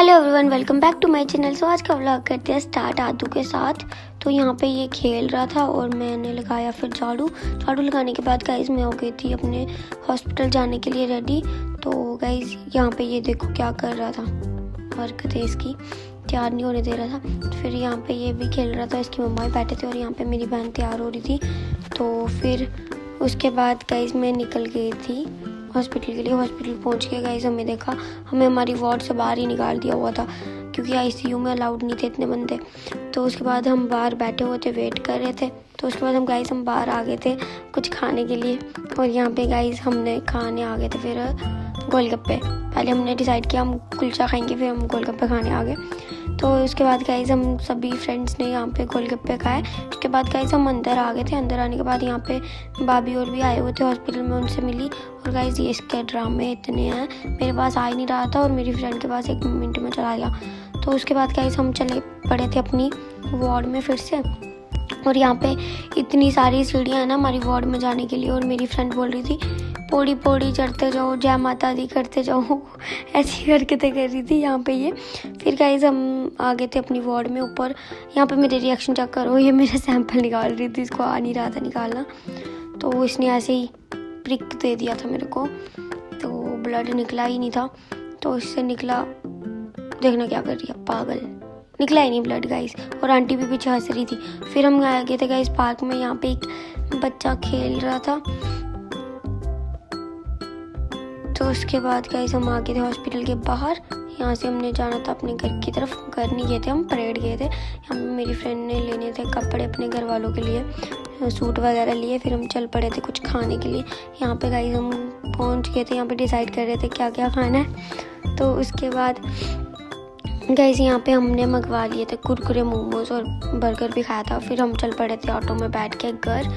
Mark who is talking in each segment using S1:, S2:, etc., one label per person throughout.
S1: Hello everyone, welcome back to my channel. So आज का vlog करते हैं स्टार्ट आदू के साथ। तो यहाँ पे ये खेल रहा था और मैंने लगाया फिर झाड़ू लगाने के बाद गाइज मैं हो गई थी अपने हॉस्पिटल जाने के लिए रेडी। तो गाइज यहाँ पे ये देखो क्या कर रहा था, हरकतें इसकी तैयार नहीं होने दे रहा था। फिर यहाँ पे ये भी खेल रहा था, इसकी मम्मा भी बैठे थे और यहाँ पे मेरी बहन तैयार हो रही थी। तो फिर उसके बाद गाइज मैं निकल गई थी हॉस्पिटल के लिए। हॉस्पिटल पहुंच के गाइस हमें देखा, हमें हमारी वार्ड से बाहर ही निकाल दिया हुआ था क्योंकि आईसीयू में अलाउड नहीं थे इतने बंदे। तो उसके बाद हम बाहर बैठे हुए थे, वेट कर रहे थे। तो उसके बाद हम बाहर आ गए थे कुछ खाने के लिए। और यहाँ पे गाइस हमने खाने आ गए थे फिर गोलगप्पे। पहले हमने डिसाइड किया हम कुलचा खाएंगे, फिर हम गोलगप्पे खाने आ गए। तो उसके बाद गाइस हम सभी फ्रेंड्स ने यहाँ पे गोलगप्पे खाए। उसके बाद गाइस हम अंदर आ गए थे। अंदर आने के बाद यहाँ पे भाभी और भी आए हुए थे हॉस्पिटल में, उनसे मिली। और गाइस ये इसके ड्रामे इतने हैं, मेरे पास आ ही नहीं रहा था और मेरी फ्रेंड के पास 1 मिनट में चला गया। तो उसके बाद गाइस हम चले पड़े थे अपनी वार्ड में फिर से। और यहाँ पे इतनी सारी सीढ़ियाँ हैं ना हमारी वार्ड में जाने के लिए। और मेरी फ्रेंड बोल रही थी पौड़ी पौड़ी चढ़ते जाओ, जय माता दी करते जाओ, ऐसी हरकतें कर रही थी यहाँ पे ये। फिर गाइस हम आ गए थे अपनी वार्ड में ऊपर। यहाँ पे मेरे रिएक्शन चेक करो, ये मेरा सैंपल निकाल रही थी, इसको आ नहीं रहा था निकालना। तो इसने ऐसे ही प्रिक दे दिया था मेरे को, तो ब्लड निकला ही नहीं था। तो इससे निकला, देखना क्या कर रही है पागल, निकला ही नहीं ब्लड गाइस। और आंटी भी पीछे हंस रही थी। फिर हम गए थे गाइस पार्क में, यहाँ पे एक बच्चा खेल रहा था। तो उसके बाद गाइस हम आ गए थे हॉस्पिटल के बाहर। यहाँ से हमने जाना था अपने घर की तरफ। घर नहीं गए थे, हम परेड गए थे। यहाँ पे मेरी फ्रेंड ने लेने थे कपड़े अपने घर वालों के लिए, सूट वगैरह लिए। फिर हम चल पड़े थे कुछ खाने के लिए। यहाँ पे गाइस हम पहुँच गए थे, यहाँ पे डिसाइड कर रहे थे क्या क्या खाना है। तो उसके बाद गाइस यहाँ पे हमने मंगवा लिए थे कुरकुरे, मोमोज और बर्गर भी खाया था। फिर हम चल पड़े थे ऑटो में बैठ के घर,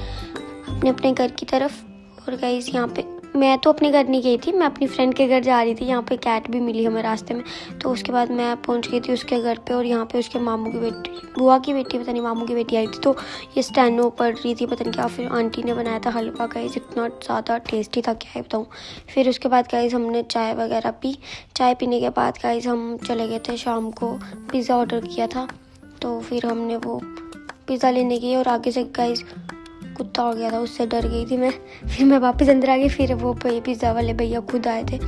S1: अपने घर की तरफ। और गाइस यहाँ पे मैं तो अपने घर नहीं गई थी, मैं अपनी फ्रेंड के घर जा रही थी। यहाँ पे कैट भी मिली हमें रास्ते में। तो उसके बाद मैं पहुँच गई थी उसके घर पे। और यहाँ पे उसके मामू की बेटी, बुआ की बेटी, पता नहीं मामू की बेटी आई थी। तो ये स्टेनो पढ़ रही थी, पता नहीं क्या। फिर आंटी ने बनाया था हलवा गाइस, इतना ज़्यादा टेस्टी था क्या बताऊँ। फिर उसके बाद गाइस हमने चाय वगैरह पी। चाय पीने के बाद गाइस हम चले गए थे, शाम को पिज़्ज़ा ऑर्डर किया था। तो फिर हमने वो पिज़्ज़ा लेने गए और आगे से गाइस कुत्ता हो गया था, उससे डर गई थी मैं। फिर मैं वापस अंदर आ गई। फिर वो पिज़्ज़ा वाले भैया खुद आए थे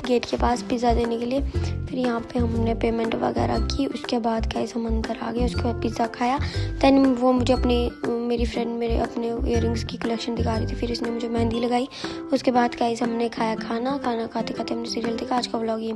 S1: गेट के पास पिज़्ज़ा देने के लिए। फिर यहाँ पे हमने पेमेंट वगैरह की। उसके बाद गाइस हम अंदर आ गए। उसके बाद पिज़्ज़ा खाया। दैन वो मुझे मेरी फ्रेंड मेरे अपने इयररिंग्स की कलेक्शन दिखा रही थी। फिर इसने मुझे मेहंदी लगाई। उसके बाद गाइस हमने खाना खाते खाते हमने सीरियल देखा। आज का व्लॉग ये